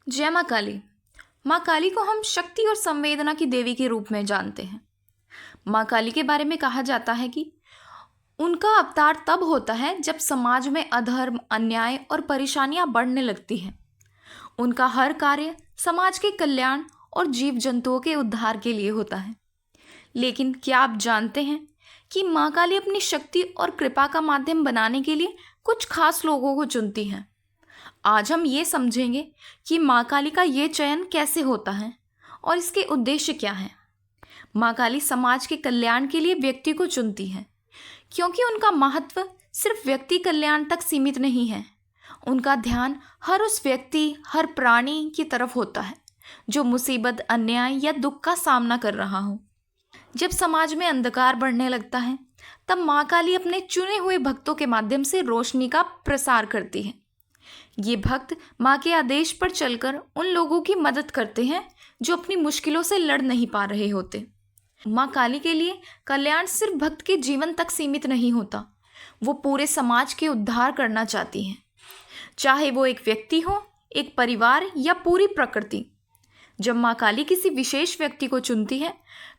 जय माँ काली। माँ काली को हम शक्ति और संवेदना की देवी के रूप में जानते हैं। माँ काली के बारे में कहा जाता है कि उनका अवतार तब होता है जब समाज में अधर्म, अन्याय और परेशानियां बढ़ने लगती हैं। उनका हर कार्य समाज के कल्याण और जीव जंतुओं के उद्धार के लिए होता है। लेकिन क्या आप जानते हैं कि माँ काली अपनी शक्ति और कृपा का माध्यम बनाने के लिए कुछ खास लोगों को चुनती हैं। आज हम ये समझेंगे कि माँ काली का ये चयन कैसे होता है और इसके उद्देश्य क्या है। माँ काली समाज के कल्याण के लिए व्यक्ति को चुनती है, क्योंकि उनका महत्व सिर्फ व्यक्ति कल्याण तक सीमित नहीं है। उनका ध्यान हर उस व्यक्ति, हर प्राणी की तरफ होता है जो मुसीबत, अन्याय या दुख का सामना कर रहा हो। जब समाज में अंधकार बढ़ने लगता है, तब माँ काली अपने चुने हुए भक्तों के माध्यम से रोशनी का प्रसार करती है। ये भक्त माँ के आदेश पर चलकर उन लोगों की मदद करते हैं जो अपनी मुश्किलों से लड़ नहीं पा रहे होते। माँ काली के लिए कल्याण सिर्फ भक्त के जीवन तक सीमित नहीं होता, वो पूरे समाज के उद्धार करना चाहती हैं, चाहे वो एक व्यक्ति हो, एक परिवार या पूरी प्रकृति। जब माँ काली किसी विशेष व्यक्ति को चुनती है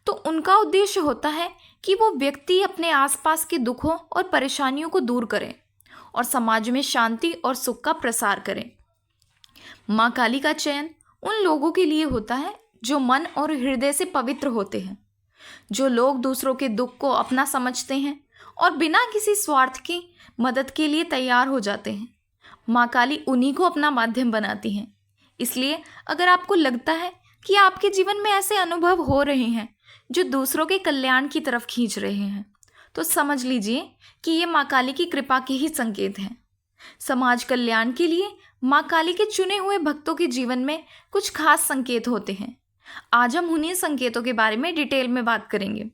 तो उनका उद्देश्य होता है कि वो व्यक्ति अपने आसपास के दुखों और परेशानियों को दूर करे और समाज में शांति और सुख का प्रसार करें। माँ काली का चयन उन लोगों के लिए होता है जो मन और हृदय से पवित्र होते हैं, जो लोग दूसरों के दुख को अपना समझते हैं और बिना किसी स्वार्थ की मदद के लिए तैयार हो जाते हैं। माँ काली उन्हीं को अपना माध्यम बनाती हैं। इसलिए अगर आपको लगता है कि आपके जीवन में ऐसे अनुभव हो रहे हैं जो दूसरों के कल्याण की तरफ खींच रहे हैं, तो समझ लीजिए कि ये माँ काली की कृपा के ही संकेत हैं। समाज कल्याण के लिए माँ काली के चुने हुए भक्तों के जीवन में कुछ खास संकेत होते हैं। आज हम उन्हीं संकेतों के बारे में डिटेल में बात करेंगे।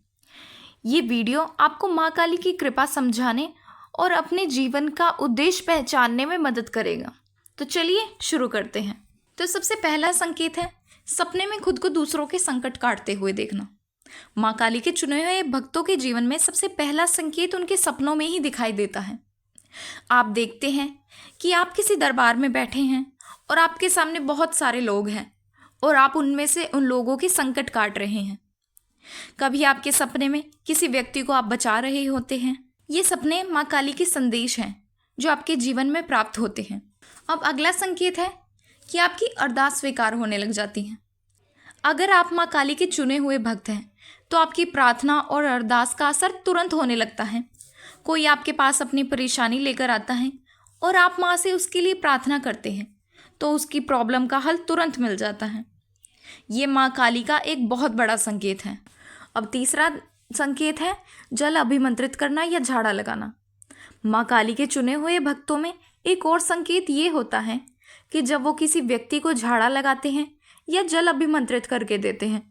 ये वीडियो आपको माँ काली की कृपा समझाने और अपने जीवन का उद्देश्य पहचानने में मदद करेगा। तो चलिए शुरू करते हैं। तो सबसे पहला संकेत है सपने में खुद को दूसरों के संकट काटते हुए देखना। माँ काली के चुने हुए भक्तों के जीवन में सबसे पहला संकेत उनके सपनों में ही दिखाई देता है। आप देखते हैं कि आप किसी दरबार में बैठे हैं और आपके सामने बहुत सारे लोग हैं और आप उनमें से उन लोगों के संकट काट रहे हैं। कभी आपके सपने में किसी व्यक्ति को आप बचा रहे होते हैं। ये सपने माँ काली के संदेश हैं जो आपके जीवन में प्राप्त होते हैं। अब अगला संकेत है कि आपकी अरदास स्वीकार होने लग जाती है। अगर आप माँ काली के चुने हुए भक्त हैं तो आपकी प्रार्थना और अरदास का असर तुरंत होने लगता है। कोई आपके पास अपनी परेशानी लेकर आता है और आप माँ से उसके लिए प्रार्थना करते हैं तो उसकी प्रॉब्लम का हल तुरंत मिल जाता है। ये माँ काली का एक बहुत बड़ा संकेत है। अब तीसरा संकेत है जल अभिमंत्रित करना या झाड़ा लगाना। माँ काली के चुने हुए भक्तों में एक और संकेत ये होता है कि जब वो किसी व्यक्ति को झाड़ा लगाते हैं या जल अभिमंत्रित करके देते हैं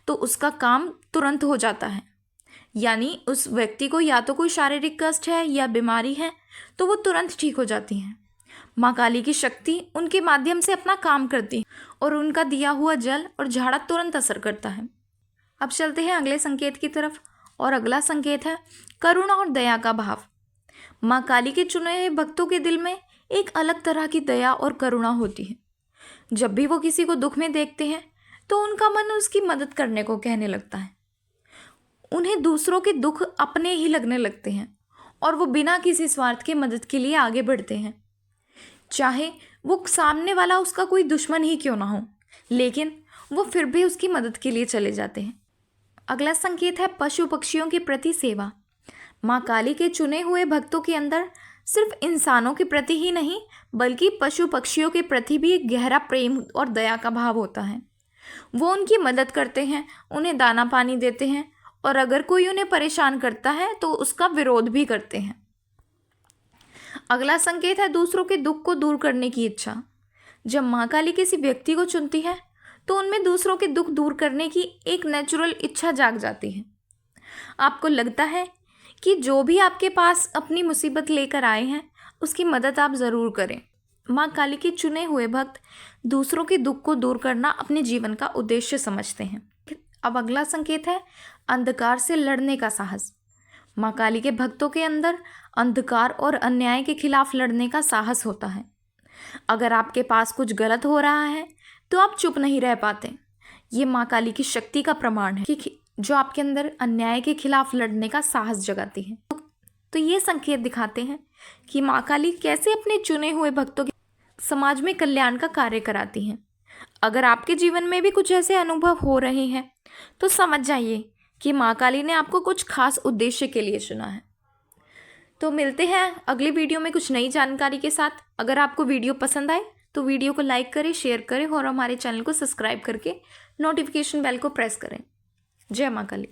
तो उसका काम तुरंत हो जाता है। यानी उस व्यक्ति को या तो कोई शारीरिक कष्ट है या बीमारी है तो वो तुरंत ठीक हो जाती हैं। माँ काली की शक्ति उनके माध्यम से अपना काम करती है और उनका दिया हुआ जल और झाड़ा तुरंत असर करता है। अब चलते हैं अगले संकेत की तरफ और अगला संकेत है करुणा और दया का भाव। माँ काली के चुने हुए भक्तों के दिल में एक अलग तरह की दया और करुणा होती है। जब भी वो किसी को दुख में देखते हैं तो उनका मन उसकी मदद करने को कहने लगता है। उन्हें दूसरों के दुख अपने ही लगने लगते हैं और वो बिना किसी स्वार्थ के मदद के लिए आगे बढ़ते हैं, चाहे वो सामने वाला उसका कोई दुश्मन ही क्यों ना हो, लेकिन वो फिर भी उसकी मदद के लिए चले जाते हैं। अगला संकेत है पशु पक्षियों के प्रति सेवा। माँ काली के चुने हुए भक्तों के अंदर सिर्फ इंसानों के प्रति ही नहीं बल्कि पशु पक्षियों के प्रति भी एक गहरा प्रेम और दया का भाव होता है। वो उनकी मदद करते हैं, उन्हें दाना पानी देते हैं और अगर कोई उन्हें परेशान करता है तो उसका विरोध भी करते हैं। अगला संकेत है दूसरों के दुख को दूर करने की इच्छा। जब माँ काली किसी व्यक्ति को चुनती है तो उनमें दूसरों के दुख दूर करने की एक नेचुरल इच्छा जाग जाती है। आपको लगता है कि जो भी आपके पास अपनी मुसीबत लेकर आए हैं उसकी मदद आप ज़रूर करें। माँ काली के चुने हुए भक्त दूसरों के दुख को दूर करना अपने जीवन का उद्देश्य समझते हैं। अब अगला संकेत है अंधकार से लड़ने का साहस। माँ काली के भक्तों के अंदर अंधकार और अन्याय के खिलाफ लड़ने का साहस होता है। अगर आपके पास कुछ गलत हो रहा है तो आप चुप नहीं रह पाते। ये माँ काली की शक्ति का प्रमाण है कि जो आपके अंदर अन्याय के खिलाफ लड़ने का साहस जगाती है। तो ये संकेत दिखाते हैं कि माँ काली कैसे अपने चुने हुए भक्तों के समाज में कल्याण का कार्य कराती हैं। अगर आपके जीवन में भी कुछ ऐसे अनुभव हो रहे हैं तो समझ जाइए कि माँ काली ने आपको कुछ खास उद्देश्य के लिए चुना है। तो मिलते हैं अगली वीडियो में कुछ नई जानकारी के साथ। अगर आपको वीडियो पसंद आए तो वीडियो को लाइक करें, शेयर करें और हमारे चैनल को सब्सक्राइब करके नोटिफिकेशन बेल को प्रेस करें। जय माँ काली।